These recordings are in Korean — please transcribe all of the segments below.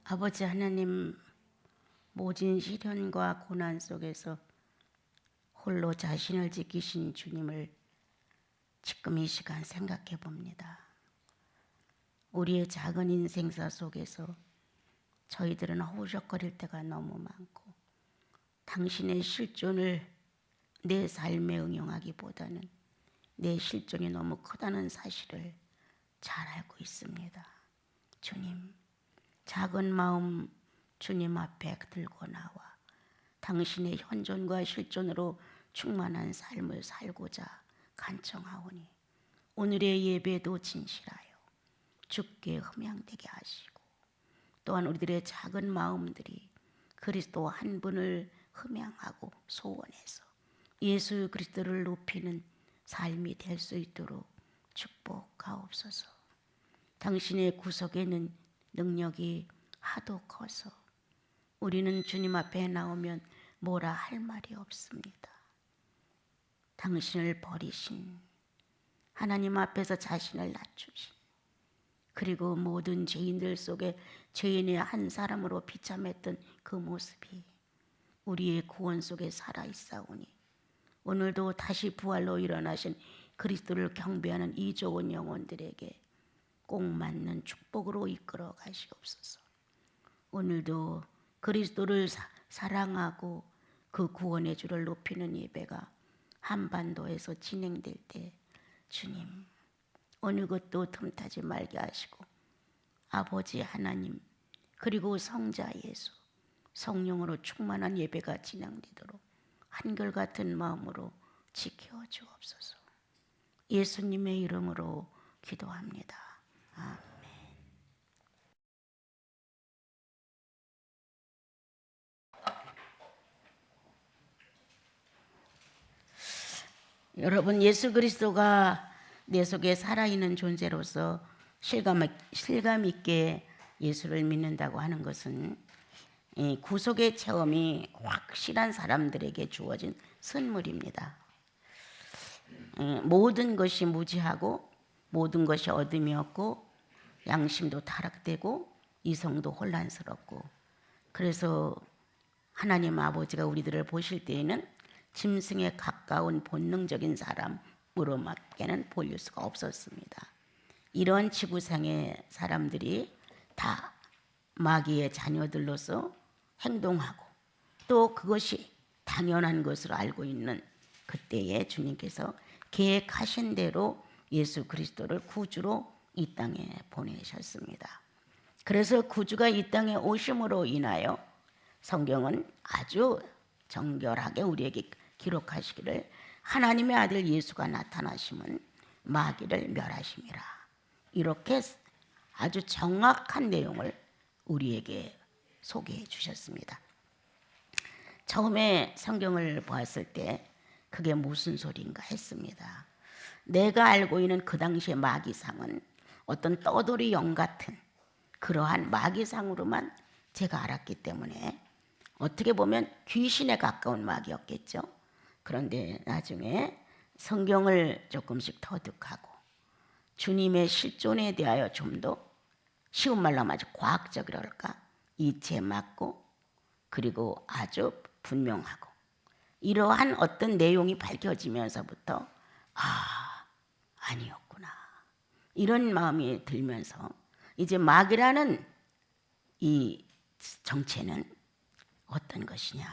아버지 하나님, 모진 시련과 고난 속에서 홀로 자신을 지키신 주님을 지금 이 시간 생각해 봅니다. 우리의 작은 인생사 속에서 저희들은 허우적거릴 때가 너무 많고, 당신의 실존을 내 삶에 응용하기보다는 내 실존이 너무 크다는 사실을 잘 알고 있습니다. 주님, 작은 마음 주님 앞에 들고 나와 당신의 현존과 실존으로 충만한 삶을 살고자 간청하오니, 오늘의 예배도 진실하여 주께 흠양되게 하시고, 또한 우리들의 작은 마음들이 그리스도 한 분을 흠양하고 소원해서 예수 그리스도를 높이는 삶이 될 수 있도록 축복하옵소서. 당신의 구속에는 능력이 하도 커서 우리는 주님 앞에 나오면 뭐라 할 말이 없습니다. 당신을 버리신, 하나님 앞에서 자신을 낮추신, 그리고 모든 죄인들 속에 죄인의 한 사람으로 비참했던 그 모습이 우리의 구원 속에 살아있사오니, 오늘도 다시 부활로 일어나신 그리스도를 경배하는 이 좋은 영혼들에게 꼭 맞는 축복으로 이끌어 가시옵소서. 오늘도 그리스도를 사랑하고 그 구원의 주를 높이는 예배가 한반도에서 진행될 때 주님, 어느 것도 틈타지 말게 하시고 아버지 하나님, 그리고 성자 예수, 성령으로 충만한 예배가 진행되도록 한결같은 마음으로 지켜 주옵소서. 예수님의 이름으로 기도합니다. 아멘. 여러분, 예수 그리스도가 내 속에 살아있는 존재로서 실감 있게 예수를 믿는다고 하는 것은 구속의 체험이 확실한 사람들에게 주어진 선물입니다. 모든 것이 무지하고 모든 것이 어둠이 없고 양심도 타락되고 이성도 혼란스럽고, 그래서 하나님 아버지가 우리들을 보실 때에는 짐승에 가까운 본능적인 사람으로밖에는 볼 수가 없었습니다. 이런 지구상의 사람들이 다 마귀의 자녀들로서 행동하고 또 그것이 당연한 것으로 알고 있는 그때에 주님께서 계획하신 대로 예수 그리스도를 구주로 이 땅에 보내셨습니다. 그래서 구주가 이 땅에 오심으로 인하여 성경은 아주 정결하게 우리에게 기록하시기를, 하나님의 아들 예수가 나타나심은 마귀를 멸하심이라, 이렇게 아주 정확한 내용을 우리에게 소개해 주셨습니다. 처음에 성경을 보았을 때 그게 무슨 소리인가 했습니다. 내가 알고 있는 그 당시의 마귀상은 어떤 떠돌이 영 같은 그러한 마귀상으로만 제가 알았기 때문에 어떻게 보면 귀신에 가까운 마귀였겠죠. 그런데 나중에 성경을 조금씩 터득하고 주님의 실존에 대하여 좀 더 쉬운 말로 하면 아주 과학적이랄까, 이치에 맞고 그리고 아주 분명하고 이러한 어떤 내용이 밝혀지면서부터 아니었구나, 이런 마음이 들면서 이제 마귀라는 이 정체는 어떤 것이냐,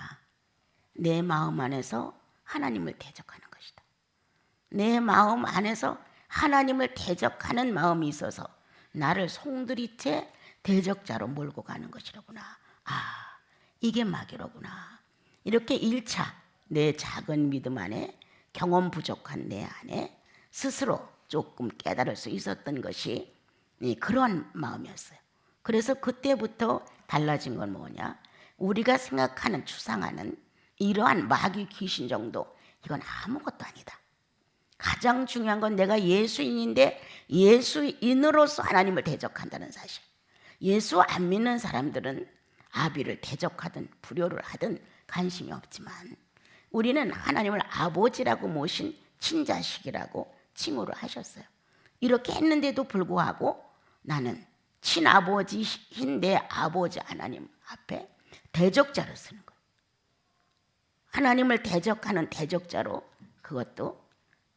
내 마음 안에서 하나님을 대적하는 것이다. 내 마음 안에서 하나님을 대적하는 마음이 있어서 나를 송두리째 대적자로 몰고 가는 것이로구나. 이게 마귀로구나. 이렇게 1차 내 작은 믿음 안에, 경험 부족한 내 안에 스스로 조금 깨달을 수 있었던 것이 그런 마음이었어요. 그래서 그때부터 달라진 건 뭐냐, 우리가 생각하는, 추상하는 이러한 마귀 귀신 정도, 이건 아무것도 아니다. 가장 중요한 건 내가 예수인인데 예수인으로서 하나님을 대적한다는 사실. 예수 안 믿는 사람들은 아비를 대적하든 불효를 하든 관심이 없지만, 우리는 하나님을 아버지라고 모신 친자식이라고 칭호를 하셨어요. 이렇게 했는데도 불구하고 나는 친아버지신 내 아버지 하나님 앞에 대적자로 쓰는 거예요. 하나님을 대적하는 대적자로 그것도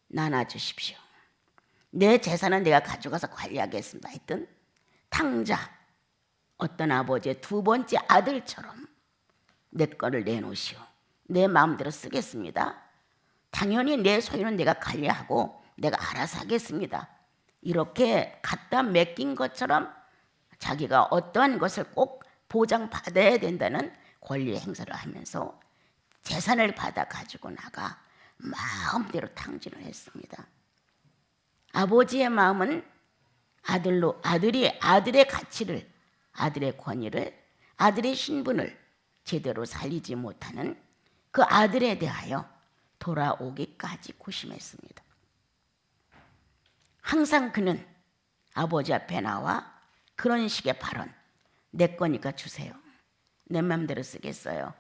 나눠주십시오. 내 재산은 내가 가져가서 관리하겠습니다 했던 탕자, 어떤 아버지의 두 번째 아들처럼 내 거를 내놓으시오. 내 마음대로 쓰겠습니다. 당연히 내 소유는 내가 관리하고 내가 알아서 하겠습니다. 이렇게 갖다 맡긴 것처럼 자기가 어떠한 것을 꼭 보장받아야 된다는 권리 행사를 하면서 재산을 받아 가지고 나가 마음대로 탕진을 했습니다. 아버지의 마음은 아들의 가치를, 아들의 권위를, 아들의 신분을 제대로 살리지 못하는 그 아들에 대하여 돌아오기까지 고심했습니다. 항상 그는 아버지 앞에 나와 그런 식의 발언, 내 거니까 주세요. 내 맘대로 쓰겠어요.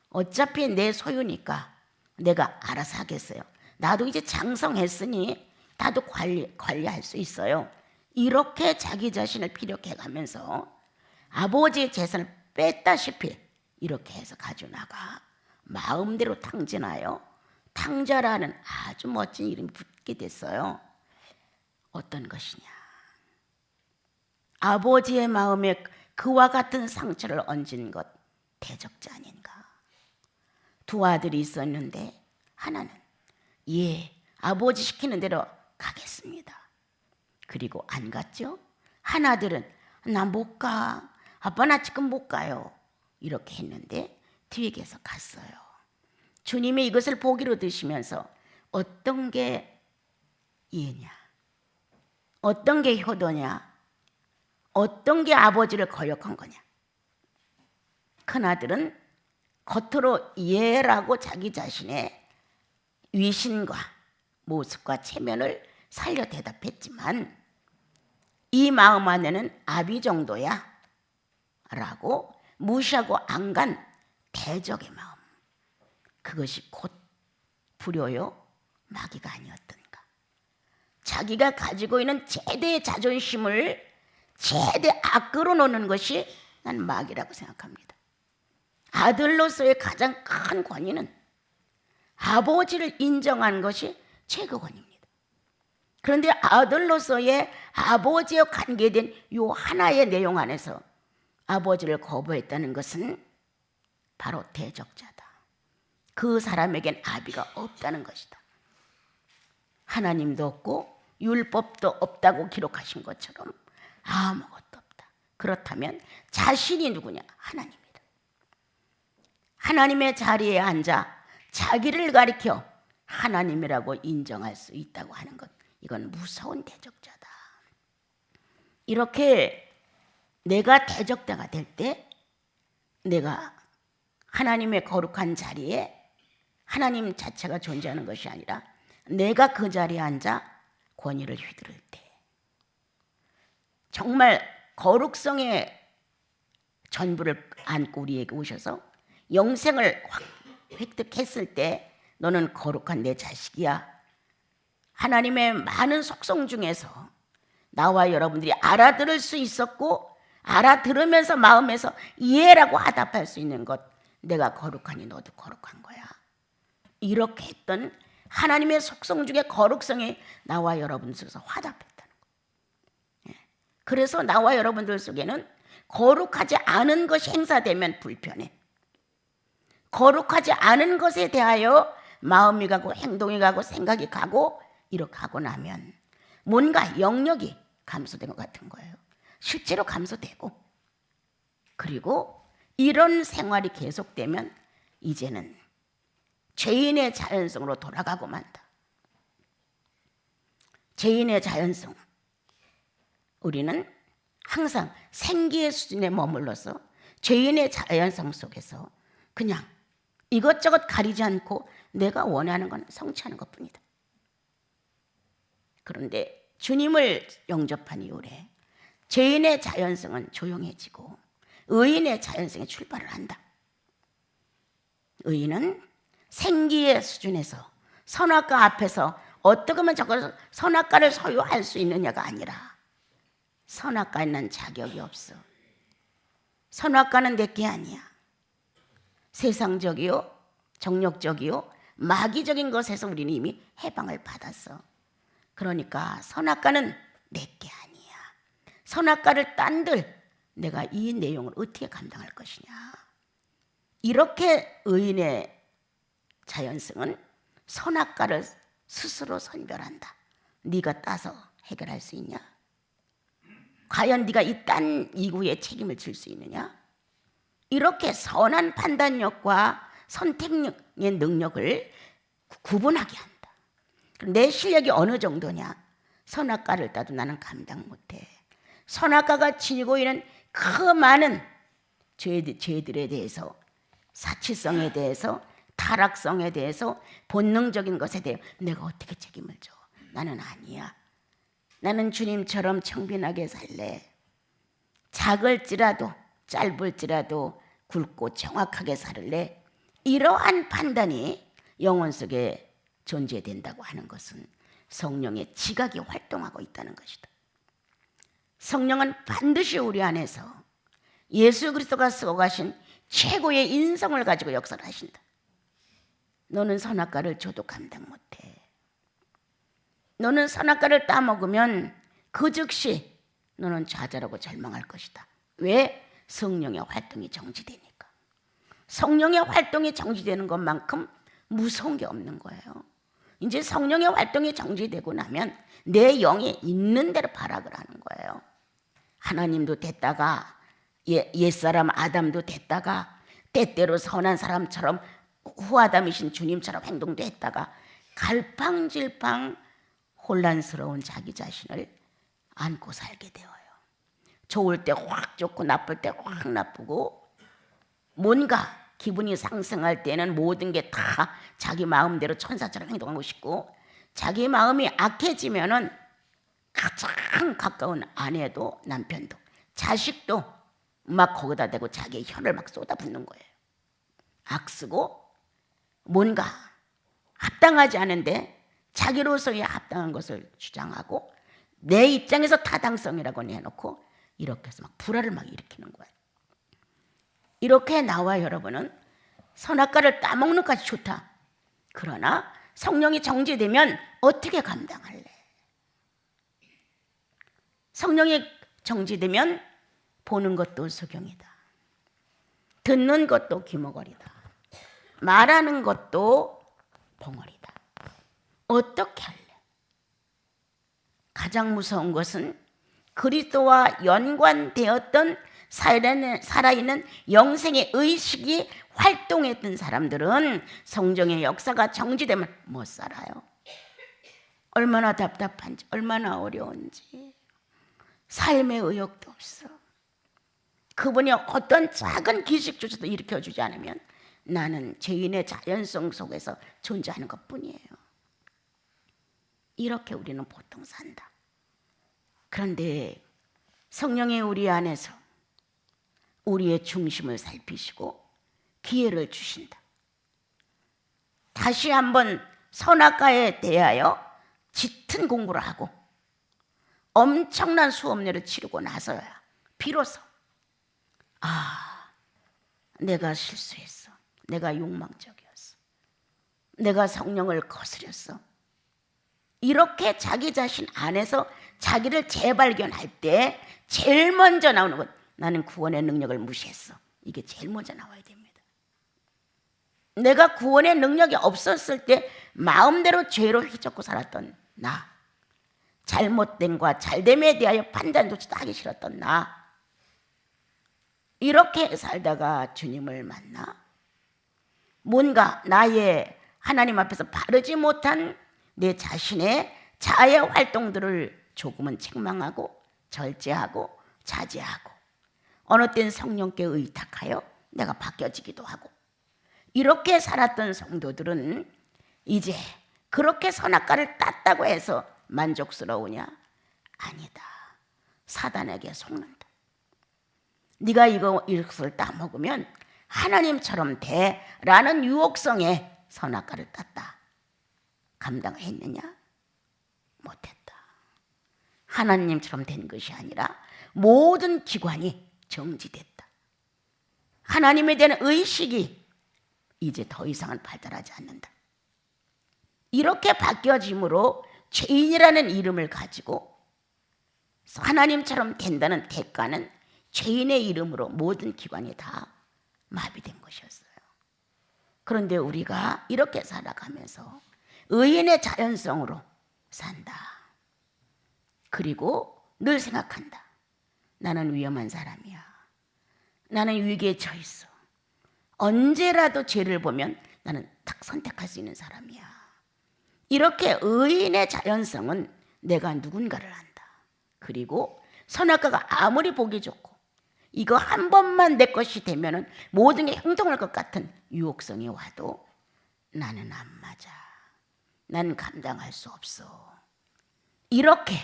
어차피 내 소유니까 내가 알아서 하겠어요. 나도 이제 장성했으니 나도 관리할 수 있어요. 이렇게 자기 자신을 피력해가면서 아버지의 재산을 뺐다시피 이렇게 해서 가져나가 마음대로 탕진하여 탕자라는 아주 멋진 이름이 붙게 됐어요. 어떤 것이냐? 아버지의 마음에 그와 같은 상처를 얹은 것, 대적자 아닌가? 두 아들이 있었는데 하나는 아버지 시키는 대로 가겠습니다. 그리고 안 갔죠? 한 아들은 나 못 가. 아빠 나 지금 못 가요. 이렇게 했는데 뒤에 계속 갔어요. 주님이 이것을 보기로 드시면서 어떤 게 이해냐? 어떤 게 효도냐? 어떤 게 아버지를 거역한 거냐? 큰아들은 겉으로 예라고 자기 자신의 위신과 모습과 체면을 살려 대답했지만 이 마음 안에는 아비 정도야 라고 무시하고 안 간 대적의 마음, 그것이 곧 불효요 마귀가 아니었던가. 자기가 가지고 있는 최대의 자존심을 최대 악으로 놓는 것이 난 마귀라고 생각합니다. 아들로서의 가장 큰 권위는 아버지를 인정하는 것이 최고권입니다. 그런데 아들로서의 아버지와 관계된 이 하나의 내용 안에서 아버지를 거부했다는 것은 바로 대적자다. 그 사람에겐 아비가 없다는 것이다. 하나님도 없고 율법도 없다고 기록하신 것처럼 아무것도 없다. 그렇다면 자신이 누구냐? 하나님이다. 하나님의 자리에 앉아 자기를 가리켜 하나님이라고 인정할 수 있다고 하는 것, 이건 무서운 대적자다. 이렇게 내가 대적자가 될 때 내가 하나님의 거룩한 자리에 하나님 자체가 존재하는 것이 아니라 내가 그 자리에 앉아 권위를 휘두를 때 정말 거룩성의 전부를 안고 우리에게 오셔서 영생을 획득했을 때 너는 거룩한 내 자식이야. 하나님의 많은 속성 중에서 나와 여러분들이 알아들을 수 있었고 알아들으면서 마음에서 이해라고 화답할 수 있는 것, 내가 거룩하니 너도 거룩한 거야. 이렇게 했던 하나님의 속성 중에 거룩성이 나와 여러분들 속에서 화답했다는 거예요. 그래서 나와 여러분들 속에는 거룩하지 않은 것이 행사되면 불편해. 거룩하지 않은 것에 대하여 마음이 가고 행동이 가고 생각이 가고 이렇게 하고 나면 뭔가 영역이 감소된 것 같은 거예요. 실제로 감소되고, 그리고 이런 생활이 계속되면 이제는 죄인의 자연성으로 돌아가고 만다. 죄인의 자연성, 우리는 항상 생기의 수준에 머물러서 죄인의 자연성 속에서 그냥 이것저것 가리지 않고 내가 원하는 건 성취하는 것뿐이다. 그런데 주님을 영접한 이후에 죄인의 자연성은 조용해지고 의인의 자연성에 출발을 한다. 의인은 생기의 수준에서 선악과 앞에서 어떻게 하면 저걸 선악과를 소유할 수 있느냐가 아니라 선악과에는 자격이 없어. 선악과는 내게 아니야. 세상적이요, 정욕적이요, 마귀적인 것에서 우리는 이미 해방을 받았어. 그러니까 선악과는 내게 아니야. 선악과를 딴들 내가 이 내용을 어떻게 감당할 것이냐. 이렇게 의인의 자연성은 선악과를 스스로 선별한다. 네가 따서 해결할 수 있냐? 과연 네가 이 딴 이구의 책임을 질 수 있느냐? 이렇게 선한 판단력과 선택의 능력을 구분하게 한다. 내 실력이 어느 정도냐? 선악과를 따도 나는 감당 못해. 선악과가 지니고 있는 그 많은 죄들에 대해서, 사치성에 대해서, 타락성에 대해서, 본능적인 것에 대해 내가 어떻게 책임을 져? 나는 아니야. 나는 주님처럼 청빈하게 살래. 작을지라도 짧을지라도 굵고 정확하게 살래. 이러한 판단이 영혼 속에 존재된다고 하는 것은 성령의 지각이 활동하고 있다는 것이다. 성령은 반드시 우리 안에서 예수 그리스도가 쓰고 가신 최고의 인성을 가지고 역사를 하신다. 너는 선악과를 줘도 감당 못해. 너는 선악과를 따먹으면 그 즉시 너는 좌절하고 절망할 것이다. 왜? 성령의 활동이 정지되니까. 성령의 활동이 정지되는 것만큼 무서운 게 없는 거예요. 이제 성령의 활동이 정지되고 나면 내 영이 있는 대로 발악을 하는 거예요. 하나님도 됐다가 옛사람 아담도 됐다가 때때로 선한 사람처럼 후아담이신 주님처럼 행동도 했다가 갈팡질팡 혼란스러운 자기 자신을 안고 살게 되어요. 좋을 때 확 좋고 나쁠 때 확 나쁘고, 뭔가 기분이 상승할 때는 모든 게 다 자기 마음대로 천사처럼 행동하고 싶고, 자기 마음이 악해지면은 가장 가까운 아내도 남편도 자식도 막 거기다 대고 자기의 혀를 막 쏟아붓는 거예요. 악쓰고 뭔가 합당하지 않은데 자기로서의 합당한 것을 주장하고 내 입장에서 타당성이라고 내놓고 이렇게 해서 막 불화를 막 일으키는 거예요. 이렇게 나와 여러분은 선악과를 따먹는 것이 좋다. 그러나 성령이 정지되면 어떻게 감당할래? 성령이 정지되면 보는 것도 소경이다. 듣는 것도 귀머거리다. 말하는 것도 벙어리다. 어떻게 할래? 가장 무서운 것은 그리스도와 연관되었던 살아있는 영생의 의식이 활동했던 사람들은 성령의 역사가 정지되면 못 살아요. 얼마나 답답한지, 얼마나 어려운지. 삶의 의욕도 없어. 그분이 어떤 작은 기식조차도 일으켜주지 않으면 나는 죄인의 자연성 속에서 존재하는 것뿐이에요. 이렇게 우리는 보통 산다. 그런데 성령이 우리 안에서 우리의 중심을 살피시고 기회를 주신다. 다시 한번 선악과에 대하여 짙은 공부를 하고 엄청난 수업료를 치르고 나서야 비로소 내가 실수했어. 내가 욕망적이었어. 내가 성령을 거스렸어. 이렇게 자기 자신 안에서 자기를 재발견할 때 제일 먼저 나오는 건 나는 구원의 능력을 무시했어. 이게 제일 먼저 나와야 됩니다. 내가 구원의 능력이 없었을 때 마음대로 죄로 휘젓고 살았던 나, 잘못된과 잘됨에 대하여 판단조차도 하기 싫었던 나, 이렇게 살다가 주님을 만나 뭔가 나의 하나님 앞에서 바르지 못한 내 자신의 자아의 활동들을 조금은 책망하고 절제하고 자제하고 어느 땐 성령께 의탁하여 내가 바뀌어지기도 하고 이렇게 살았던 성도들은 이제 그렇게 선악과를 땄다고 해서 만족스러우냐? 아니다. 사단에게 속는다. 네가 이것을 따먹으면 하나님처럼 돼라는 유혹성에 선악과를 땄다. 감당했느냐? 못했다. 하나님처럼 된 것이 아니라 모든 기관이 정지됐다. 하나님에 대한 의식이 이제 더 이상은 발달하지 않는다. 이렇게 바뀌어짐으로 죄인이라는 이름을 가지고 하나님처럼 된다는 대가는 죄인의 이름으로 모든 기관이 다 마비된 것이었어요. 그런데 우리가 이렇게 살아가면서 의인의 자연성으로 산다. 그리고 늘 생각한다. 나는 위험한 사람이야. 나는 위기에 처했어. 언제라도 죄를 보면 나는 딱 선택할 수 있는 사람이야. 이렇게 의인의 자연성은 내가 누군가를 안다. 그리고 선악과가 아무리 보기 좋고 이거 한 번만 내 것이 되면은 모든 게 형통할 것 같은 유혹성이 와도 나는 안 맞아. 난 감당할 수 없어. 이렇게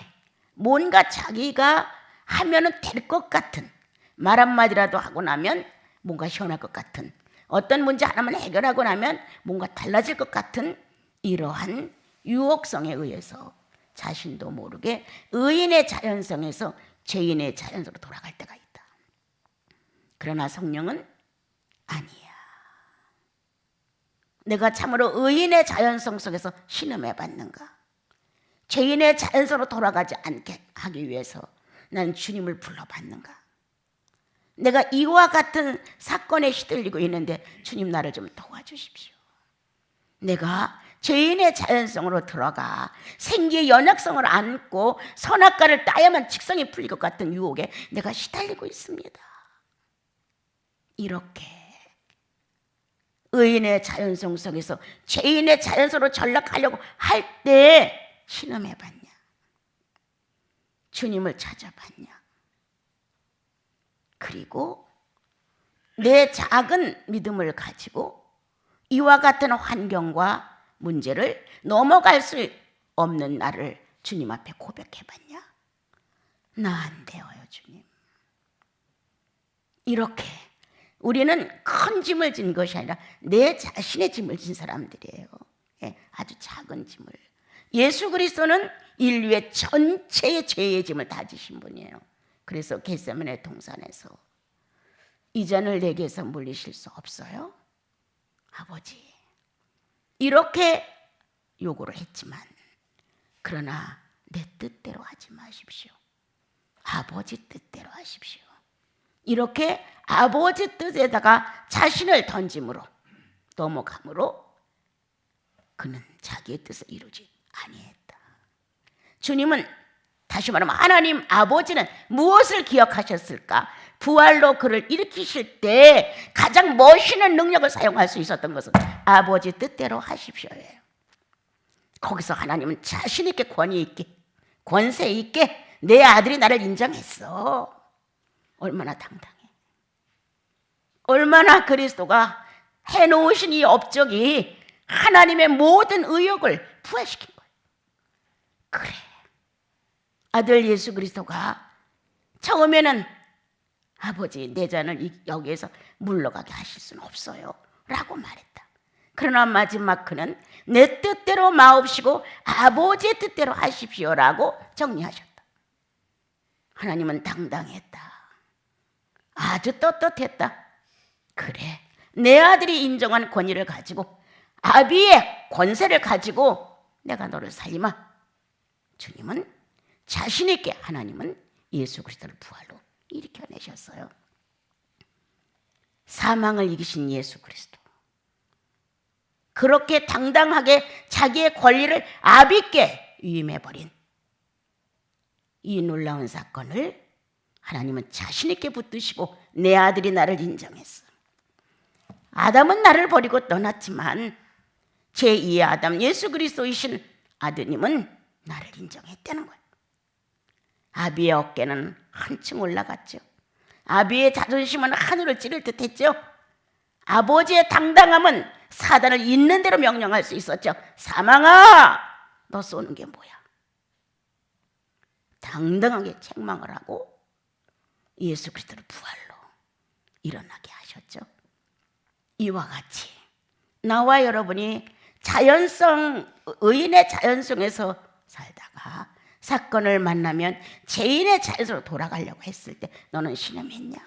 뭔가 자기가 하면은 될 것 같은 말 한마디라도 하고 나면 뭔가 시원할 것 같은 어떤 문제 하나만 해결하고 나면 뭔가 달라질 것 같은 이러한 유혹성에 의해서 자신도 모르게 의인의 자연성에서 죄인의 자연성으로 돌아갈 때가 있다. 그러나 성령은 아니야. 내가 참으로 의인의 자연성 속에서 신음해 받는가? 죄인의 자연성으로 돌아가지 않게 하기 위해서 나는 주님을 불러받는가? 내가 이와 같은 사건에 시들리고 있는데 주님 나를 좀 도와주십시오. 내가 죄인의 자연성으로 들어가 생기의 연약성을 안고 선악과를 따야만 직성이 풀릴 것 같은 유혹에 내가 시달리고 있습니다. 이렇게 의인의 자연성 속에서 죄인의 자연성으로 전락하려고 할 때 신음해봤냐? 주님을 찾아봤냐? 그리고 내 작은 믿음을 가지고 이와 같은 환경과 문제를 넘어갈 수 없는 나를 주님 앞에 고백해봤냐? 나 안 되어요, 주님. 이렇게 우리는 큰 짐을 진 것이 아니라 내 자신의 짐을 진 사람들이에요. 아주 작은 짐을. 예수 그리스도는 인류의 전체의 죄의 짐을 다 지신 분이에요. 그래서 겟세마네 동산에서 이 잔을 내게서 물리실 수 없어요? 아버지. 이렇게 요구를 했지만 그러나 내 뜻대로 하지 마십시오. 아버지 뜻대로 하십시오. 이렇게 아버지 뜻에다가 자신을 던짐으로 넘어감으로 그는 자기의 뜻을 이루지 아니했다. 주님은 다시 말하면 하나님 아버지는 무엇을 기억하셨을까? 부활로 그를 일으키실 때 가장 멋있는 능력을 사용할 수 있었던 것은 아버지 뜻대로 하십시오예요. 거기서 하나님은 자신 있게 권위 있게 권세 있게 내 아들이 나를 인정했어. 얼마나 당당해. 얼마나 그리스도가 해놓으신 이 업적이 하나님의 모든 의욕을 부활시킨 거예요. 그래. 아들 예수 그리스도가 처음에는 아버지 내 잔을 여기에서 물러가게 하실 수는 없어요 라고 말했다. 그러나 마지막 그는 내 뜻대로 마옵시고 아버지의 뜻대로 하십시오라고 정리하셨다. 하나님은 당당했다. 아주 떳떳했다. 그래, 내 아들이 인정한 권위를 가지고 아비의 권세를 가지고 내가 너를 살리마. 주님은 자신 있게 하나님은 예수 그리스도를 부활로 일으켜내셨어요. 사망을 이기신 예수 그리스도. 그렇게 당당하게 자기의 권리를 아비께 위임해버린 이 놀라운 사건을 하나님은 자신 있게 붙드시고 내 아들이 나를 인정했어. 아담은 나를 버리고 떠났지만 제2의 아담 예수 그리스도이신 아드님은 나를 인정했다는 거예요. 아비의 어깨는 한층 올라갔죠. 아비의 자존심은 하늘을 찌를 듯 했죠. 아버지의 당당함은 사단을 있는 대로 명령할 수 있었죠. 사망아, 너 쏘는 게 뭐야? 당당하게 책망을 하고 예수 그리스도를 부활로 일어나게 하셨죠. 이와 같이 나와 여러분이 자연성, 의인의 자연성에서 살다가 사건을 만나면 죄인의 자연으로 돌아가려고 했을 때 너는 신음했냐?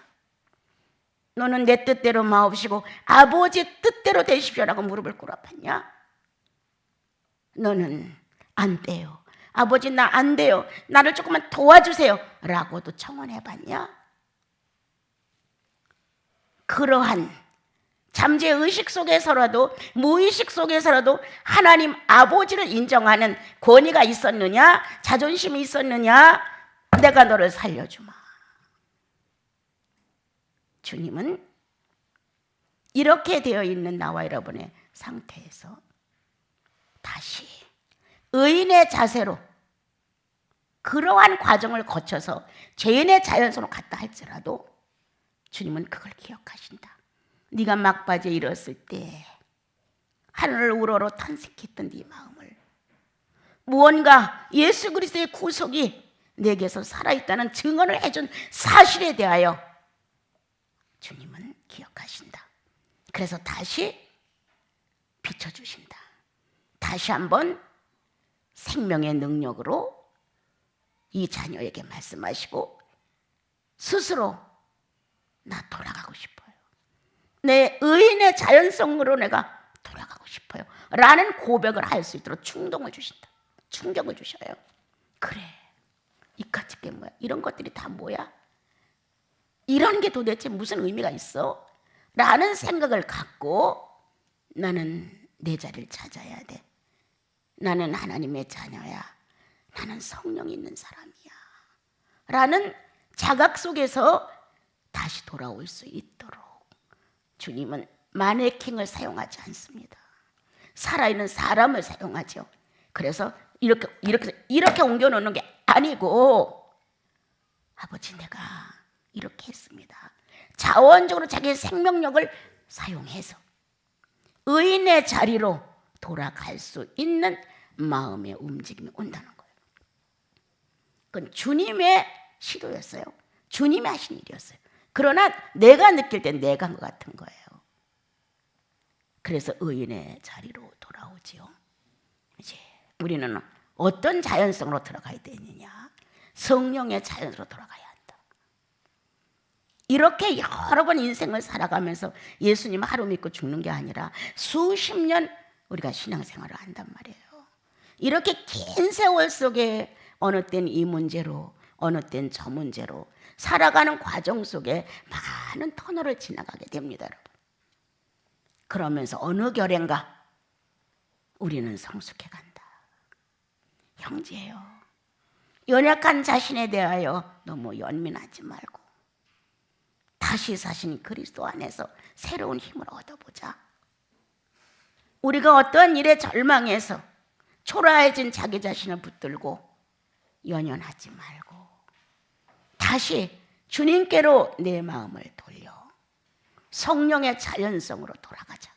너는 내 뜻대로 마옵시고 아버지 뜻대로 되십시오라고 무릎을 꿇어봤냐? 너는 안 돼요. 아버지 나 안 돼요. 나를 조금만 도와주세요 라고도 청원해봤냐? 그러한 잠재의식 속에서라도 무의식 속에서라도 하나님 아버지를 인정하는 권위가 있었느냐? 자존심이 있었느냐? 내가 너를 살려주마. 주님은 이렇게 되어 있는 나와 여러분의 상태에서 다시 의인의 자세로 그러한 과정을 거쳐서 죄인의 자연스로 갔다 할지라도 주님은 그걸 기억하신다. 네가 막바지에 이르렀을 때 하늘을 우러러 탄식했던 네 마음을 무언가 예수 그리스도의 구속이 내게서 살아있다는 증언을 해준 사실에 대하여 주님은 기억하신다. 그래서 다시 비춰주신다. 다시 한번 생명의 능력으로 이 자녀에게 말씀하시고 스스로 나 돌아가고 싶어요. 내 의인의 자연성으로 내가 돌아가고 싶어요 라는 고백을 할 수 있도록 충동을 주신다. 충격을 주셔요. 그래, 이까짓 게 뭐야? 이런 것들이 다 뭐야? 이런 게 도대체 무슨 의미가 있어? 라는 생각을 갖고 나는 내 자리를 찾아야 돼. 나는 하나님의 자녀야. 나는 성령이 있는 사람이야 라는 자각 속에서 다시 돌아올 수 있도록 주님은 마네킹을 사용하지 않습니다. 살아있는 사람을 사용하죠. 그래서 이렇게 옮겨놓는 게 아니고 아버지 내가 이렇게 했습니다. 자원적으로 자기의 생명력을 사용해서 의인의 자리로 돌아갈 수 있는 마음의 움직임이 온다는 거예요. 그건 주님의 시도였어요. 주님이 하신 일이었어요. 그러나 내가 느낄 땐 내가 한 것 같은 거예요. 그래서 의인의 자리로 돌아오지요. 이제 우리는 어떤 자연성으로 들어가야 되느냐? 성령의 자연으로 돌아가야 한다. 이렇게 여러 번 인생을 살아가면서 예수님 하루 믿고 죽는 게 아니라 수십 년 우리가 신앙생활을 한단 말이에요. 이렇게 긴 세월 속에 어느 땐 이 문제로 어느 땐 저 문제로 살아가는 과정 속에 많은 터널을 지나가게 됩니다, 여러분. 그러면서 어느 결엔가 우리는 성숙해 간다. 형제요, 연약한 자신에 대하여 너무 연민하지 말고 다시 사신 그리스도 안에서 새로운 힘을 얻어보자. 우리가 어떠한 일에 절망해서 초라해진 자기 자신을 붙들고 연연하지 말고 다시 주님께로 내 마음을 돌려 성령의 자연성으로 돌아가자.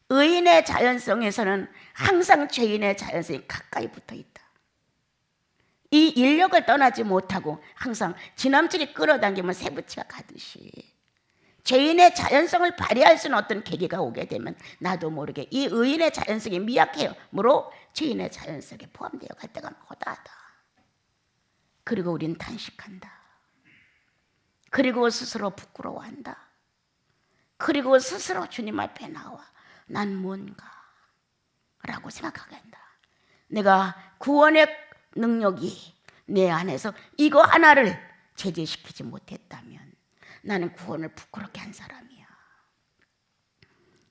의인의 자연성에서는 항상 죄인의 자연성이 가까이 붙어 있다. 이 인력을 떠나지 못하고 항상 지남질이 끌어당기면 새부치가 가듯이 죄인의 자연성을 발휘할 수 있는 어떤 계기가 오게 되면 나도 모르게 이 의인의 자연성이 미약해요므로 죄인의 자연성에 포함되어 갈 때가 허다하다. 그리고 우린 단식한다. 그리고 스스로 부끄러워한다. 그리고 스스로 주님 앞에 나와 난 뭔가 라고 생각하게 한다. 내가 구원의 능력이 내 안에서 이거 하나를 제재시키지 못했다면 나는 구원을 부끄럽게 한 사람이야.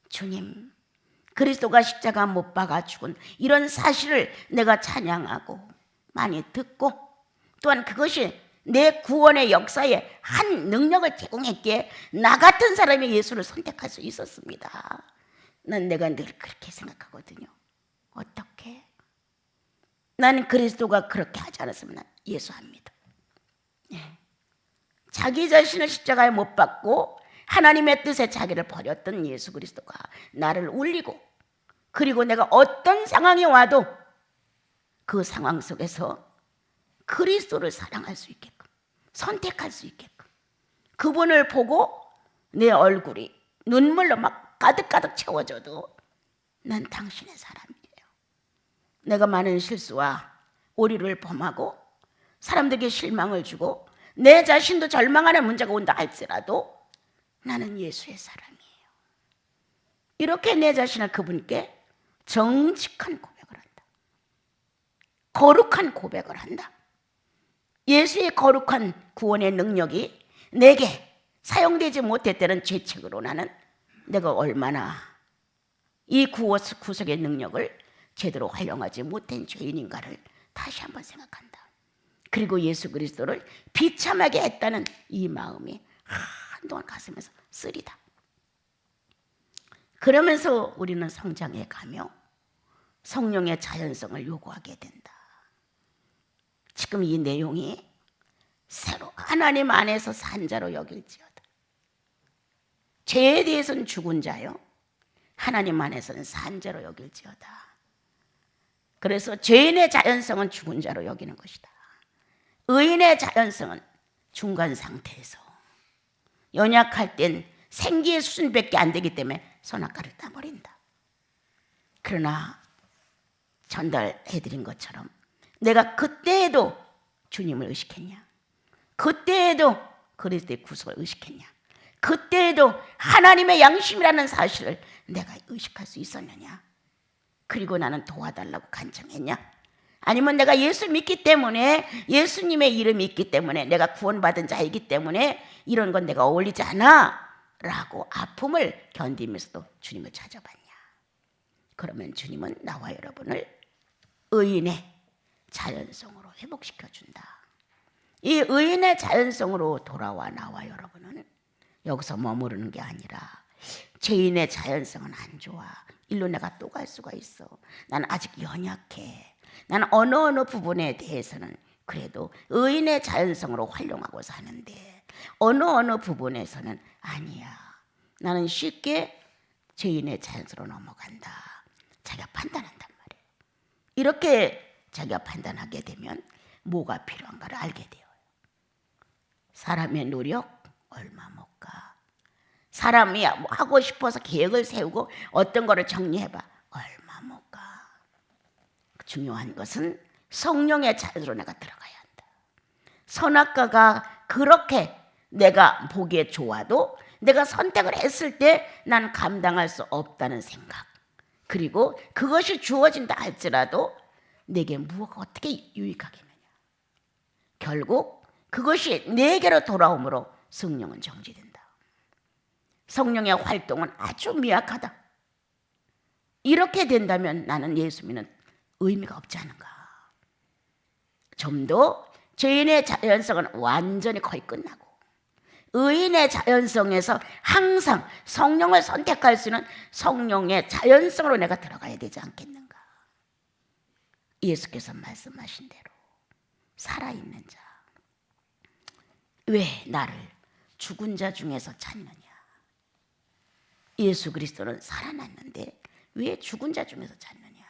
주님, 그리스도가 십자가 못 박아 죽은 이런 사실을 내가 찬양하고 많이 듣고 또한 그것이 내 구원의 역사에 한 능력을 제공했기에 나 같은 사람이 예수를 선택할 수 있었습니다. 난 내가 늘 그렇게 생각하거든요. 어떻게? 나는 그리스도가 그렇게 하지 않았으면 난 예수 안 믿어. 자기 자신을 십자가에 못 박고 하나님의 뜻에 자기를 버렸던 예수 그리스도가 나를 울리고 그리고 내가 어떤 상황이 와도 그 상황 속에서 그리스도를 사랑할 수 있게끔 선택할 수 있게끔 그분을 보고 내 얼굴이 눈물로 막 가득가득 채워져도 난 당신의 사람이에요. 내가 많은 실수와 오리를 범하고 사람들에게 실망을 주고 내 자신도 절망하는 문제가 온다 할지라도 나는 예수의 사람이에요. 이렇게 내 자신을 그분께 정직한 고백을 한다. 거룩한 고백을 한다. 예수의 거룩한 구원의 능력이 내게 사용되지 못했다는 죄책으로 나는 내가 얼마나 이 구속의 능력을 제대로 활용하지 못한 죄인인가를 다시 한번 생각한다. 그리고 예수 그리스도를 비참하게 했다는 이 마음이 한동안 가슴에서 쓰리다. 그러면서 우리는 성장해 가며 성령의 자연성을 요구하게 된다. 지금 이 내용이 새로 하나님 안에서 산 자로 여길지어다. 죄에 대해서는 죽은 자요, 하나님 안에서는 산 자로 여길지어다. 그래서 죄인의 자연성은 죽은 자로 여기는 것이다. 의인의 자연성은 중간 상태에서 연약할 땐 생기의 수준밖에 안 되기 때문에 선악과를 따버린다. 그러나 전달해드린 것처럼 내가 그때에도 주님을 의식했냐? 그때에도 그리스도의 구속을 의식했냐? 그때에도 하나님의 양심이라는 사실을 내가 의식할 수 있었느냐? 그리고 나는 도와달라고 간청했냐? 아니면 내가 예수 믿기 때문에, 예수님의 이름이 있기 때문에, 내가 구원받은 자이기 때문에 이런 건 내가 어울리지 않아 라고 아픔을 견디면서도 주님을 찾아봤냐? 그러면 주님은 나와 여러분을 의인의 자연성으로 회복시켜준다. 이 의인의 자연성으로 돌아와 나와 여러분은 여기서 머무르는 게 아니라 죄인의 자연성은 안 좋아. 일로 내가 또 갈 수가 있어. 나는 아직 연약해. 나는 어느 부분에 대해서는 그래도 의인의 자연성으로 활용하고 사는데 어느 부분에서는 아니야. 나는 쉽게 죄인의 자연성으로 넘어간다. 자기가 판단한단 말이에요. 이렇게 자기가 판단하게 되면 뭐가 필요한가를 알게 돼요. 사람의 노력 얼마 못 가. 사람이 하고 싶어서 계획을 세우고 어떤 거를 정리해봐. 얼마 못 가. 중요한 것은 성령의 자유로 내가 들어가야 한다. 선악과가 그렇게 내가 보기에 좋아도 내가 선택을 했을 때 난 감당할 수 없다는 생각. 그리고 그것이 주어진다 할지라도 내게 무엇가 어떻게 유익하겠느냐. 결국 그것이 내게로 돌아오므로 성령은 정지된다. 성령의 활동은 아주 미약하다. 이렇게 된다면 나는 예수 믿는 의미가 없지 않은가. 좀 더 죄인의 자연성은 완전히 거의 끝나고 의인의 자연성에서 항상 성령을 선택할 수 있는 성령의 자연성으로 내가 들어가야 되지 않겠는가. 예수께서 말씀하신 대로 살아있는 자, 왜 나를 죽은 자 중에서 찾느냐. 예수 그리스도는 살아났는데 왜 죽은 자 중에서 찾느냐.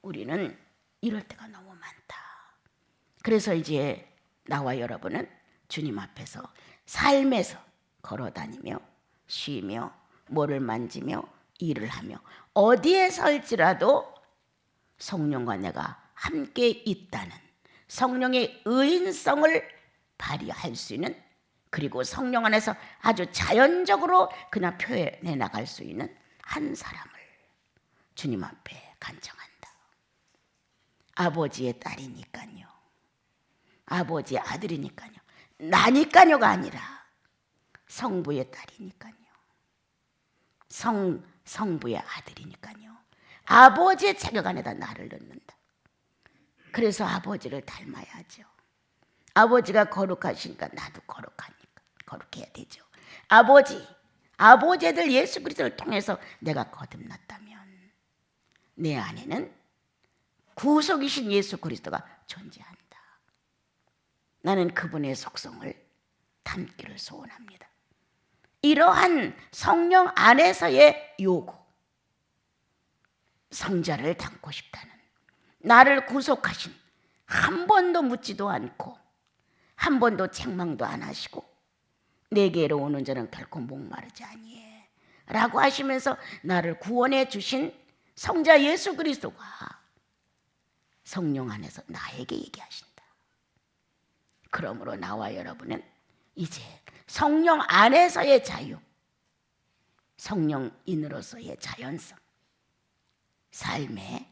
우리는 이럴 때가 너무 많다. 그래서 이제 나와 여러분은 주님 앞에서 삶에서 걸어다니며 쉬며 뭐를 만지며 일을 하며 어디에 설지라도 성령과 내가 함께 있다는 성령의 의인성을 발휘할 수 있는, 그리고 성령 안에서 아주 자연적으로 그냥 표현해 나갈 수 있는 한 사람을 주님 앞에 간청한다. 아버지의 딸이니까요. 아버지의 아들이니까요. 나니까요가 아니라 성부의 딸이니까요. 성부의 아들이니까요. 아버지의 자격 안에다 나를 넣는다. 그래서 아버지를 닮아야죠. 아버지가 거룩하시니까 나도 거룩하니까 거룩해야 되죠. 아버지들 예수 그리스도를 통해서 내가 거듭났다면 내 안에는 구속이신 예수 그리스도가 존재한다. 나는 그분의 속성을 담기를 소원합니다. 이러한 성령 안에서의 요구, 성자를 담고 싶다는, 나를 구속하신, 한 번도 묻지도 않고 한 번도 책망도 안 하시고 내게로 오는 자는 결코 목마르지 아니해 라고 하시면서 나를 구원해 주신 성자 예수 그리스도가 성령 안에서 나에게 얘기하신다. 그러므로 나와 여러분은 이제 성령 안에서의 자유, 성령인으로서의 자연성, 삶의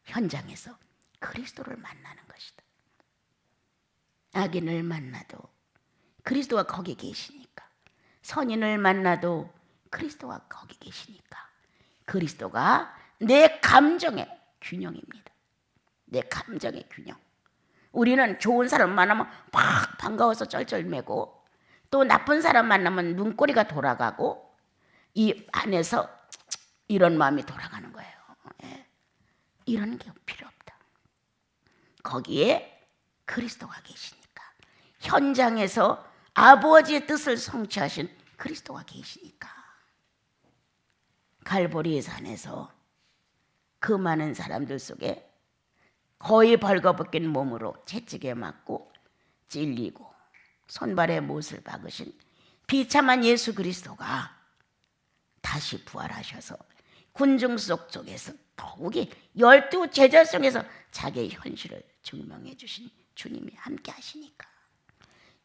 현장에서 그리스도를 만나는 것이다. 악인을 만나도 그리스도가 거기 계시니까, 선인을 만나도 그리스도가 거기 계시니까, 그리스도가 내 감정의 균형입니다. 내 감정의 균형. 우리는 좋은 사람 만나면 막 반가워서 쩔쩔매고, 또 나쁜 사람 만나면 눈꼬리가 돌아가고, 이 안에서 이런 마음이 돌아가는 거예요. 이런 게 필요 없다. 거기에 그리스도가 계시니까, 현장에서 아버지의 뜻을 성취하신 그리스도가 계시니까, 갈보리 산에서 그 많은 사람들 속에 거의 벌거벗긴 몸으로 채찍에 맞고 찔리고 손발에 못을 박으신 비참한 예수 그리스도가 다시 부활하셔서 군중 속에서 더욱이 12 제자 속에서 자기의 현실을 증명해 주신 주님이 함께 하시니까,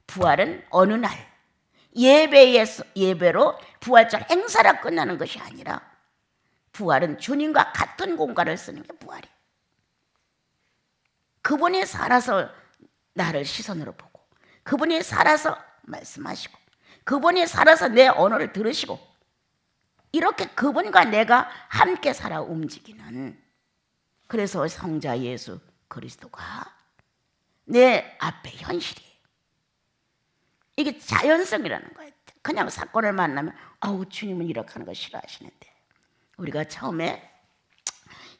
부활은 어느 날 예배로 부활절 행사라 끝나는 것이 아니라, 부활은 주님과 같은 공간을 쓰는 게 부활이에요. 그분이 살아서 나를 시선으로 보고, 그분이 살아서 말씀하시고, 그분이 살아서 내 언어를 들으시고, 이렇게 그분과 내가 함께 살아 움직이는, 그래서 성자 예수 그리스도가 내 앞에 현실이에요. 이게 자연성이라는 거예요. 그냥 사건을 만나면 아우 주님은 이렇게 하는 거 싫어하시는데, 우리가 처음에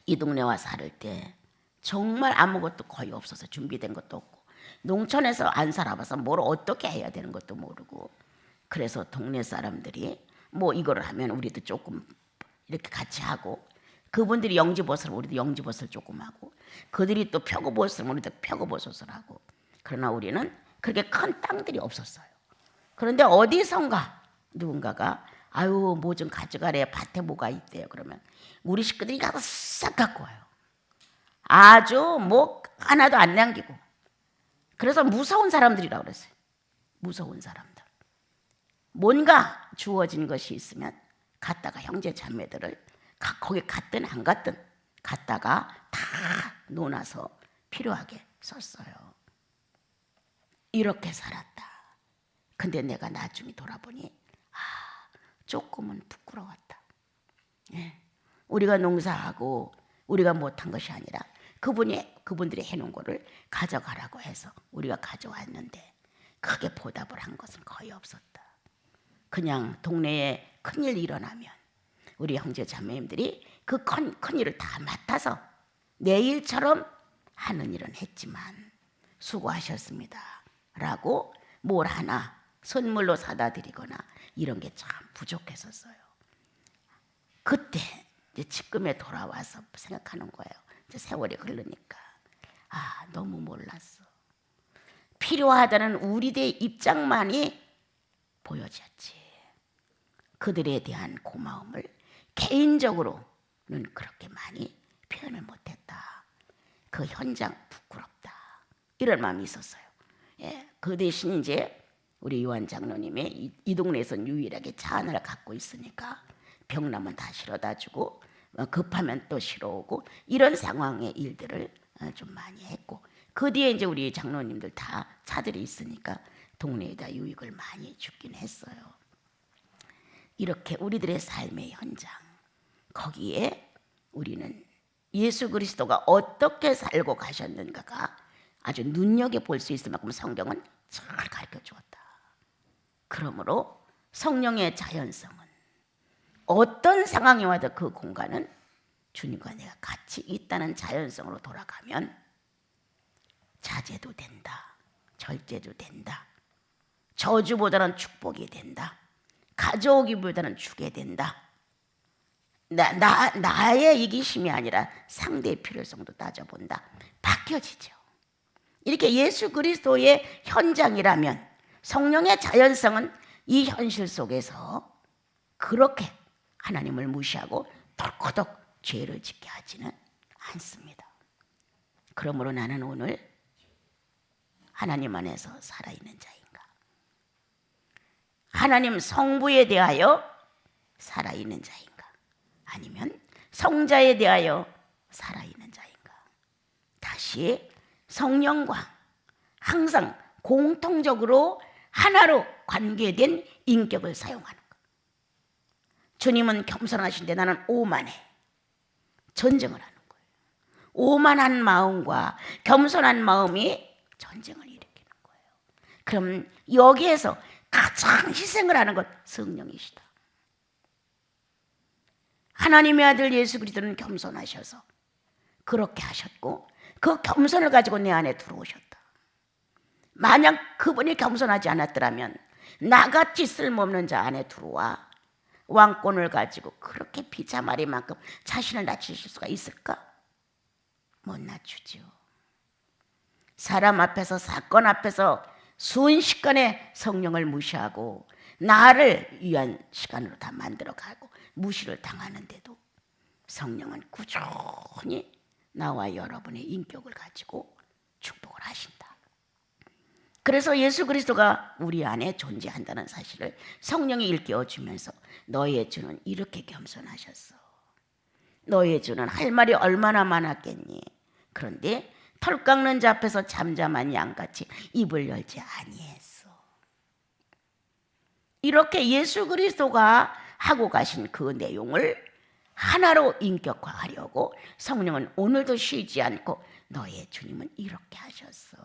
이 동네와 살을 때 정말 아무것도 거의 없어서 준비된 것도 없고, 농촌에서 안 살아봐서 뭘 어떻게 해야 되는 것도 모르고, 그래서 동네 사람들이 뭐 이거를 하면 우리도 조금 이렇게 같이 하고, 그분들이 영지버섯을 우리도 영지버섯을 조금 하고, 그들이 또 표고버섯을 우리도 표고버섯을 하고, 그러나 우리는 그렇게 큰 땅들이 없었어요. 그런데 어디선가 누군가가 아유 뭐 좀 가져가래, 밭에 뭐가 있대요. 그러면 우리 식구들이 가서 싹 갖고 와요. 아주 뭐 하나도 안 남기고. 그래서 무서운 사람들이라고 그랬어요. 무서운 사람들. 뭔가 주어진 것이 있으면 갔다가 형제 자매들을 거기 갔든 안 갔든 갔다가 다 놓아서 필요하게 썼어요. 이렇게 살았다. 근데 내가 나중에 돌아보니 조금은 부끄러웠다. 예. 우리가 농사하고 우리가 못한 것이 아니라 그분들이 해놓은 거를 가져가라고 해서 우리가 가져왔는데, 크게 보답을 한 것은 거의 없었다. 그냥 동네에 큰일 일어나면 우리 형제 자매님들이 그 큰 일을 다 맡아서 내 일처럼 하는 일은 했지만 수고하셨습니다 라고 뭘 하나 선물로 사다 드리거나 이런 게 참 부족했었어요. 그때 이제 지금에 돌아와서 생각하는 거예요. 이제 세월이 흐르니까 너무 몰랐어. 필요하다는 우리들의 입장만이 보여졌지. 그들에 대한 고마움을 개인적으로는 그렇게 많이 표현을 못했다. 그 현장 부끄럽다. 이런 마음이 있었어요. 예, 그 대신 이제 우리 요한 장로님이 이 동네에서는 유일하게 차 하나를 갖고 있으니까 병나면 다 실어다 주고, 급하면 또 실어오고, 이런 상황의 일들을 좀 많이 했고, 그 뒤에 이제 우리 장로님들 다 차들이 있으니까 동네에다 유익을 많이 주긴 했어요. 이렇게 우리들의 삶의 현장, 거기에 우리는 예수 그리스도가 어떻게 살고 가셨는가가 아주 눈여겨볼 수 있을 만큼 성경은 잘 가르쳐 주었다. 그러므로 성령의 자연성은 어떤 상황이 와도 그 공간은 주님과 내가 같이 있다는 자연성으로 돌아가면 자제도 된다. 절제도 된다. 저주보다는 축복이 된다. 가져오기보다는 주게 된다. 나의 이기심이 아니라 상대의 필요성도 따져본다. 바뀌어지죠. 이렇게 예수 그리스도의 현장이라면 성령의 자연성은 이 현실 속에서 그렇게 하나님을 무시하고 덜커덕 죄를 짓게 하지는 않습니다. 그러므로 나는 오늘 하나님 안에서 살아있는 자인가? 하나님 성부에 대하여 살아있는 자인가? 아니면 성자에 대하여 살아있는 자인가? 다시 성령과 항상 공통적으로 하나로 관계된 인격을 사용하는 것. 주님은 겸손하신데 나는 오만해. 전쟁을 하는 거예요. 오만한 마음과 겸손한 마음이 전쟁을 일으키는 거예요. 그럼 여기에서 가장 희생을 하는 것 성령이시다. 하나님의 아들 예수 그리스도는 겸손하셔서 그렇게 하셨고 그 겸손을 가지고 내 안에 들어오셨다. 만약 그분이 겸손하지 않았더라면 나같이 쓸모없는 자 안에 들어와 왕권을 가지고 그렇게 비자마리만큼 자신을 낮추실 수가 있을까? 못 낮추죠. 사람 앞에서 사건 앞에서 순식간에 성령을 무시하고 나를 위한 시간으로 다 만들어가고 무시를 당하는데도 성령은 꾸준히 나와 여러분의 인격을 가지고 축복을 하신다. 그래서 예수 그리스도가 우리 안에 존재한다는 사실을 성령이 일깨워주면서 너희의 주는 이렇게 겸손하셨어. 너희의 주는 할 말이 얼마나 많았겠니? 그런데 털 깎는 자 앞에서 잠잠한 양같이 입을 열지 아니했어. 이렇게 예수 그리스도가 하고 가신 그 내용을 하나로 인격화하려고 성령은 오늘도 쉬지 않고 너희의 주님은 이렇게 하셨어.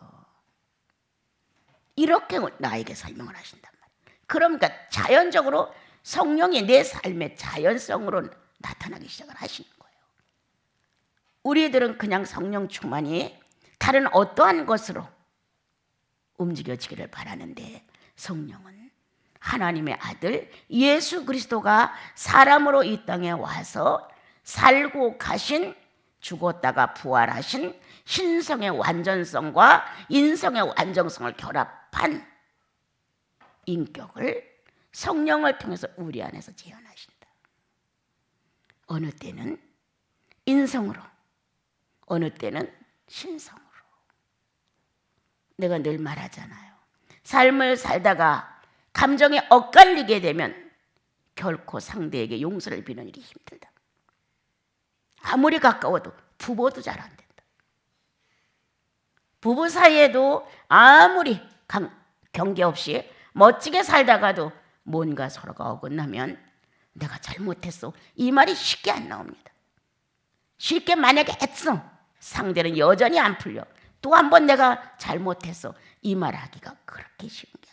이렇게 나에게 설명을 하신단 말이에요. 그러니까 자연적으로 성령이 내 삶의 자연성으로 나타나기 시작을 하시는 거예요. 우리들은 그냥 성령 충만이 다른 어떠한 것으로 움직여지기를 바라는데 성령은 하나님의 아들 예수 그리스도가 사람으로 이 땅에 와서 살고 가신 죽었다가 부활하신 신성의 완전성과 인성의 완전성을 결합한 인격을 성령을 통해서 우리 안에서 재현하신다. 어느 때는 인성으로, 어느 때는 신성으로. 내가 늘 말하잖아요. 삶을 살다가 감정이 엇갈리게 되면 결코 상대에게 용서를 비는 일이 힘들다. 아무리 가까워도 부부도 잘 안 된다. 부부 사이에도 아무리 경계 없이 멋지게 살다가도 뭔가 서로가 어긋나면 내가 잘못했어 이 말이 쉽게 안 나옵니다. 쉽게 만약에 했어 상대는 여전히 안 풀려. 또 한 번 내가 잘못했어 이 말하기가 그렇게 쉬운 게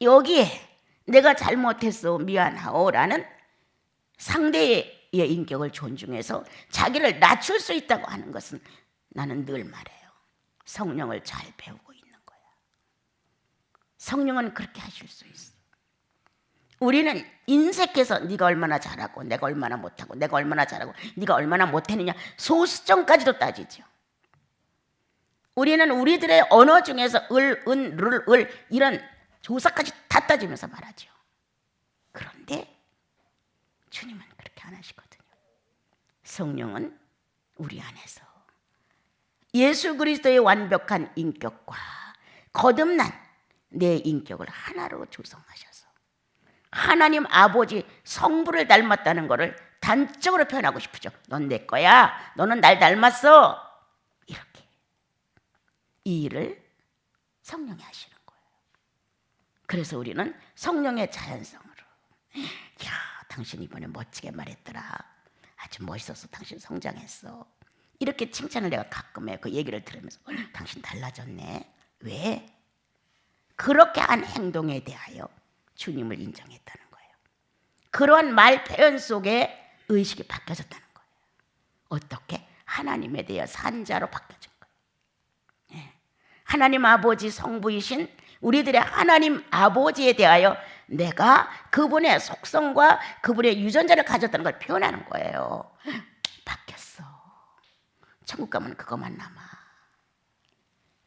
아니에요. 여기에 내가 잘못했어 미안하오 라는 상대의 인격을 존중해서 자기를 낮출 수 있다고 하는 것은 나는 늘 말해요. 성령을 잘 배우고 있는 거야. 성령은 그렇게 하실 수 있어. 우리는 인색해서 네가 얼마나 잘하고 내가 얼마나 못하고 내가 얼마나 잘하고 네가 얼마나 못했느냐 소수점까지도 따지죠. 우리는 우리들의 언어 중에서 을, 은, 를, 을 이런 조사까지 다 따지면서 말하죠. 그런데 주님은 그렇게 안 하시거든요. 성령은 우리 안에서 예수 그리스도의 완벽한 인격과 거듭난 내 인격을 하나로 조성하셔서 하나님 아버지 성부를 닮았다는 것을 단적으로 표현하고 싶으죠. 넌 내 거야. 너는 날 닮았어. 이렇게 이 일을 성령이 하시는 거예요. 그래서 우리는 성령의 자연성으로 야 당신 이번에 멋지게 말했더라. 아주 멋있어서 당신 성장했어. 이렇게 칭찬을 내가 가끔 해요. 그 얘기를 들으면서 당신 달라졌네. 왜? 그렇게 한 행동에 대하여 주님을 인정했다는 거예요. 그러한 말 표현 속에 의식이 바뀌어졌다는 거예요. 어떻게? 하나님에 대해 산자로 바뀌어진 거예요. 예. 하나님 아버지 성부이신 우리들의 하나님 아버지에 대하여 내가 그분의 속성과 그분의 유전자를 가졌다는 걸 표현하는 거예요. 바뀌었어. 천국 가면 그것만 남아.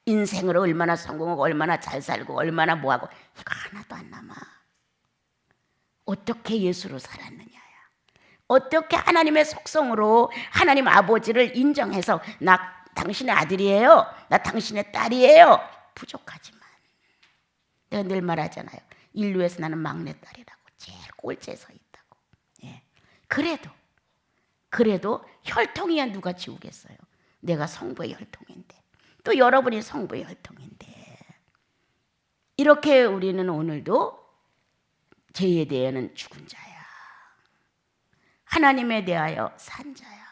인생으로 얼마나 성공하고 얼마나 잘 살고 얼마나 뭐하고 이거 하나도 안 남아. 어떻게 예수로 살았느냐야. 어떻게 하나님의 속성으로 하나님 아버지를 인정해서 나 당신의 아들이에요, 나 당신의 딸이에요. 부족하지만 내가 늘 말하잖아요. 인류에서 나는 막내딸이라고, 제일 꼴찌에 서 있다고. 예. 그래도 혈통이야 누가 지우겠어요. 내가 성부의 혈통인데, 또 여러분이 성부의 혈통인데, 이렇게 우리는 오늘도 죄에 대해는 죽은 자야, 하나님에 대하여 산 자야.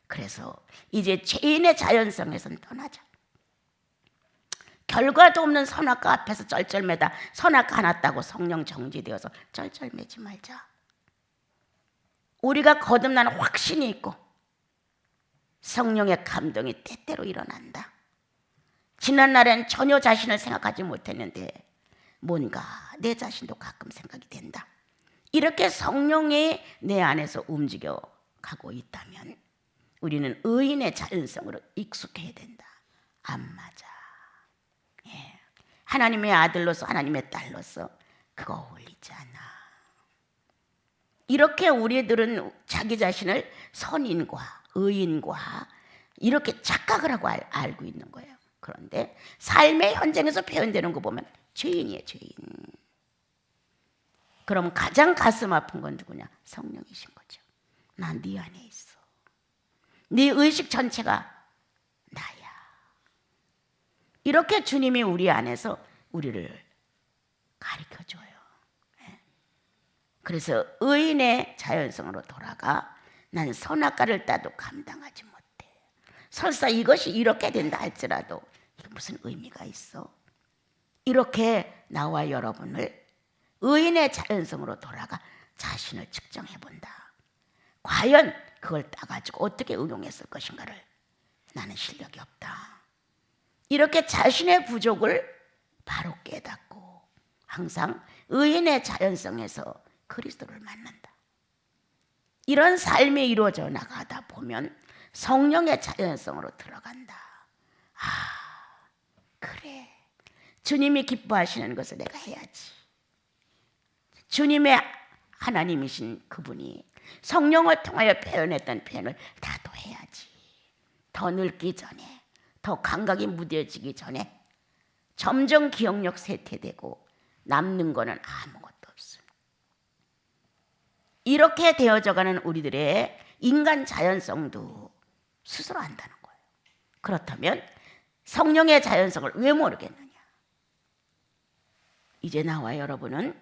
그래서 이제 죄인의 자연성에선 떠나자. 결과도 없는 선악과 앞에서 쩔쩔매다 선악과 하나 따고 성령 정지되어서 쩔쩔매지 말자. 우리가 거듭나는 확신이 있고 성령의 감동이 때때로 일어난다. 지난날엔 전혀 자신을 생각하지 못했는데 뭔가 내 자신도 가끔 생각이 된다. 이렇게 성령이 내 안에서 움직여 가고 있다면 우리는 의인의 자연성으로 익숙해야 된다. 안 맞아. 예. 하나님의 아들로서, 하나님의 딸로서 그거 어울리지 않아. 이렇게 우리들은 자기 자신을 선인과 의인과 이렇게 착각을 하고 알고 있는 거예요. 그런데 삶의 현장에서 표현되는 거 보면 죄인이에요, 죄인. 그럼 가장 가슴 아픈 건 누구냐? 성령이신 거죠. 난 네 안에 있어. 네 의식 전체가 나야. 이렇게 주님이 우리 안에서 우리를 가르쳐줘요. 그래서 의인의 자연성으로 돌아가 난 선악과를 따도 감당하지 못해. 설사 이것이 이렇게 된다 할지라도 이게 무슨 의미가 있어? 이렇게 나와 여러분을 의인의 자연성으로 돌아가 자신을 측정해 본다. 과연 그걸 따가지고 어떻게 응용했을 것인가를 나는 실력이 없다. 이렇게 자신의 부족을 바로 깨닫고 항상 의인의 자연성에서 그리스도를 만난다. 이런 삶이 이루어져 나가다 보면 성령의 자연성으로 들어간다. 아, 그래. 주님이 기뻐하시는 것을 내가 해야지. 주님의 하나님이신 그분이 성령을 통하여 표현했던 표현을 나도 해야지. 더 늙기 전에, 더 감각이 무뎌지기 전에 점점 기억력 쇠퇴되고 남는 거는 아무것도 없어. 이렇게 되어져가는 우리들의 인간 자연성도 스스로 안다는 거예요. 그렇다면 성령의 자연성을 왜 모르겠느냐? 이제 나와 여러분은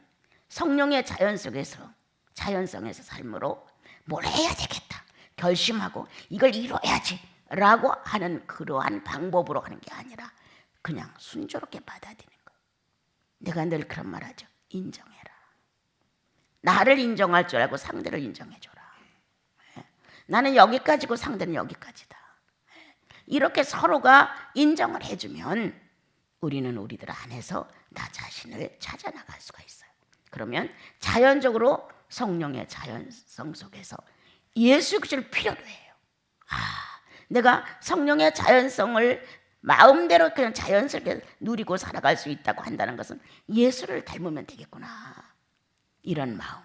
성령의 자연성에서 삶으로 뭘 해야 되겠다 결심하고 이걸 이뤄야지 라고 하는 그러한 방법으로 하는 게 아니라 그냥 순조롭게 받아들이는 거예요. 내가 늘 그런 말 하죠. 인정해라. 나를 인정할 줄 알고 상대를 인정해줘라. 나는 여기까지고 상대는 여기까지다. 이렇게 서로가 인정을 해주면 우리는 우리들 안에서 나 자신을 찾아나갈 수가 있어요. 그러면 자연적으로 성령의 자연성 속에서 예수 그리스도를 필요로 해요. 내가 성령의 자연성을 마음대로 그냥 자연스럽게 누리고 살아갈 수 있다고 한다는 것은 예수를 닮으면 되겠구나. 이런 마음.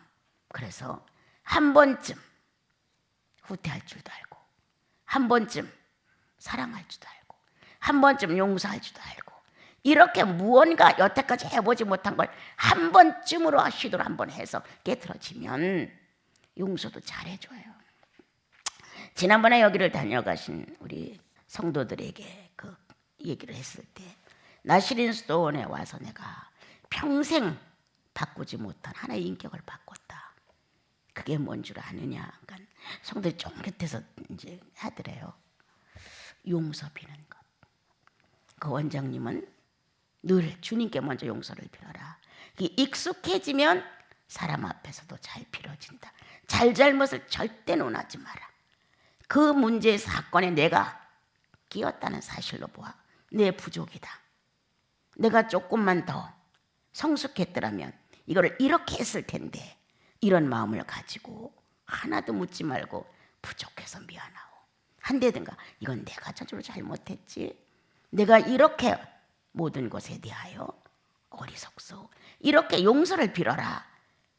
그래서 한 번쯤 후퇴할 줄도 알고, 한 번쯤 사랑할 줄도 알고, 한 번쯤 용서할 줄도 알고, 이렇게 무언가 여태까지 해보지 못한 걸 한 번쯤으로 시도를 한번 해서 깨트려지면 용서도 잘해줘요. 지난번에 여기를 다녀가신 우리 성도들에게 그 얘기를 했을 때 나시린 수도원에 와서 내가 평생 바꾸지 못한 하나의 인격을 바꿨다. 그게 뭔 줄 아느냐? 그러니까 성도들이 쫑긋해서 이제 하더래요. 용서 비는 것. 그 원장님은 늘 주님께 먼저 용서를 빌어라. 익숙해지면 사람 앞에서도 잘 빌어진다. 잘잘못을 절대 논하지 마라. 그 문제의 사건에 내가 끼었다는 사실로 보아 내 부족이다. 내가 조금만 더 성숙했더라면 이거를 이렇게 했을 텐데, 이런 마음을 가지고 하나도 묻지 말고 부족해서 미안하오. 한데든가 이건 내가 저절로 잘못했지. 내가 이렇게 모든 것에 대하여 어리석소. 이렇게 용서를 빌어라.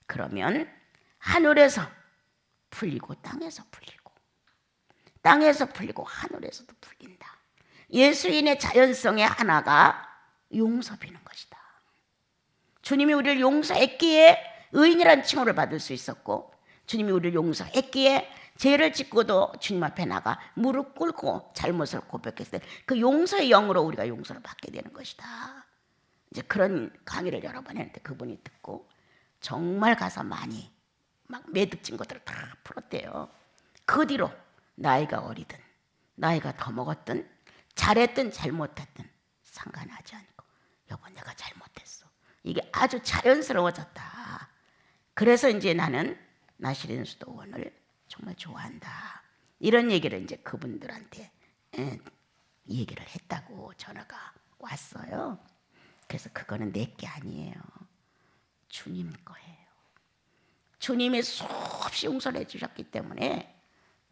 그러면 하늘에서 풀리고 땅에서 풀리고 땅에서 풀리고 하늘에서도 풀린다. 예수인의 자연성의 하나가 용서 비는 것이다. 주님이 우리를 용서했기에 의인이라는 칭호를 받을 수 있었고, 주님이 우리를 용서했기에 죄를 짓고도 주님 앞에 나가 무릎 꿇고 잘못을 고백했을 때 그 용서의 영으로 우리가 용서를 받게 되는 것이다. 이제 그런 강의를 여러 번 했는데 그분이 듣고 정말 가서 많이 막 매듭진 것들을 다 풀었대요. 그 뒤로 나이가 어리든 나이가 더 먹었든 잘했든 잘못했든 상관하지 않고 여보 내가 잘못했어. 이게 아주 자연스러워졌다. 그래서 이제 나는 나시린 수도원을 정말 좋아한다. 이런 얘기를 이제 그분들한테 얘기를 했다고 전화가 왔어요. 그래서 그거는 내 게 아니에요. 주님 거예요. 주님이 수없이 용서를 해주셨기 때문에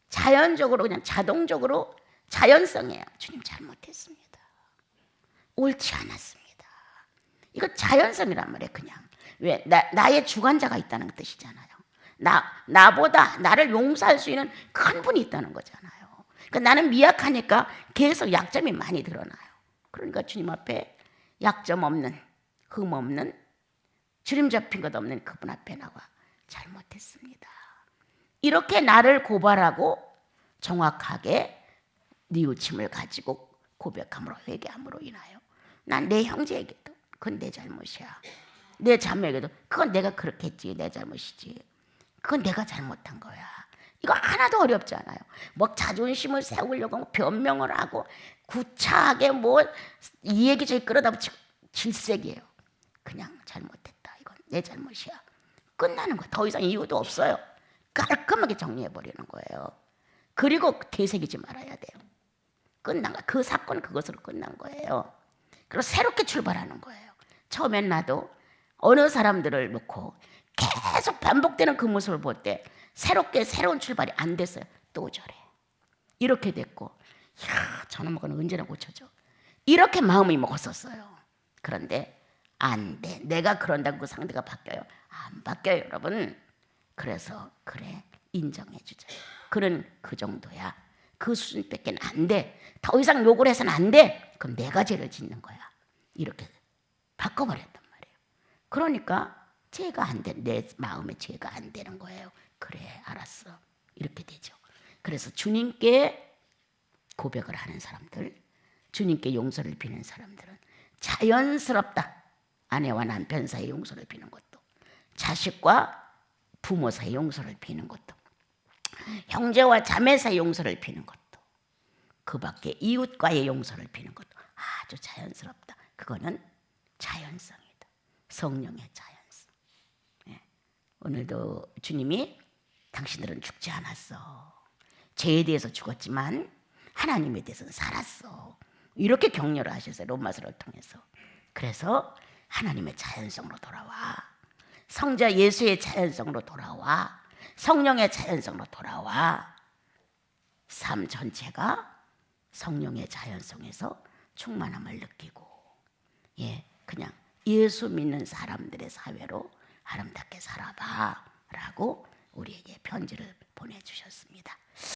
자연적으로 그냥 자동적으로 자연성이에요. 주님 잘못했습니다. 옳지 않았습니다. 이거 자연성이란 말이에요. 그냥 왜 나의 주관자가 있다는 뜻이잖아요. 나보다 나를 용서할 수 있는 큰 분이 있다는 거잖아요. 그러니까 나는 미약하니까 계속 약점이 많이 드러나요. 그러니까 주님 앞에 약점 없는, 흠 없는, 주름 잡힌 것 없는 그분 앞에 나와 잘못했습니다. 이렇게 나를 고발하고 정확하게 뉘우침을 가지고 고백함으로 회개함으로 인하여 난 내 형제에게도 그건 내 잘못이야. 내 자매에게도 그건 내가 그렇게 했지. 내 잘못이지. 그건 내가 잘못한 거야. 이거 하나도 어렵지 않아요. 뭐 자존심을 세우려고 변명을 하고 구차하게 뭐 이 얘기 저기 끌어다 붙이고 질색이에요. 그냥 잘못했다. 이건 내 잘못이야. 끝나는 거야. 더 이상 이유도 없어요. 깔끔하게 정리해버리는 거예요. 그리고 되새기지 말아야 돼요. 끝난 거야. 그 사건 그것으로 끝난 거예요. 그리고 새롭게 출발하는 거예요. 처음엔 나도 어느 사람들을 놓고 계속 반복되는 그 모습을 볼 때 새롭게 새로운 출발이 안 됐어요. 또 저래. 이렇게 됐고 야 저놈은 언제나 고쳐져. 이렇게 마음이 먹었었어요. 그런데 안 돼. 내가 그런다고 그 상대가 바뀌어요? 안 바뀌어요 여러분. 그래서 그래 인정해 주자. 그런 그 정도야. 그 수준밖에 안 돼. 더 이상 욕을 해서는 안 돼. 그럼 내가 죄를 짓는 거야. 이렇게 바꿔버렸단 말이에요. 그러니까 죄가 안 돼. 내 마음에 죄가 안 되는 거예요. 그래 알았어. 이렇게 되죠. 그래서 주님께 고백을 하는 사람들, 주님께 용서를 비는 사람들은 자연스럽다. 아내와 남편 사이에 용서를 비는 것도, 자식과 부모 사이에 용서를 비는 것도, 형제와 자매 사이에 용서를 비는 것도, 그 밖에 이웃과의 용서를 비는 것도 아주 자연스럽다. 그거는 자연성이다. 성령의 자연성. 예. 오늘도 주님이 당신들은 죽지 않았어. 죄에 대해서 죽었지만 하나님에 대해서는 살았어. 이렇게 격려를 하셨어요. 로마서를 통해서. 그래서 하나님의 자연성으로 돌아와. 성자 예수의 자연성으로 돌아와. 성령의 자연성으로 돌아와. 삶 전체가 성령의 자연성에서 충만함을 느끼고, 예, 그냥 예수 믿는 사람들의 사회로 아름답게 살아봐 라고 우리에게 편지를 보내주셨습니다.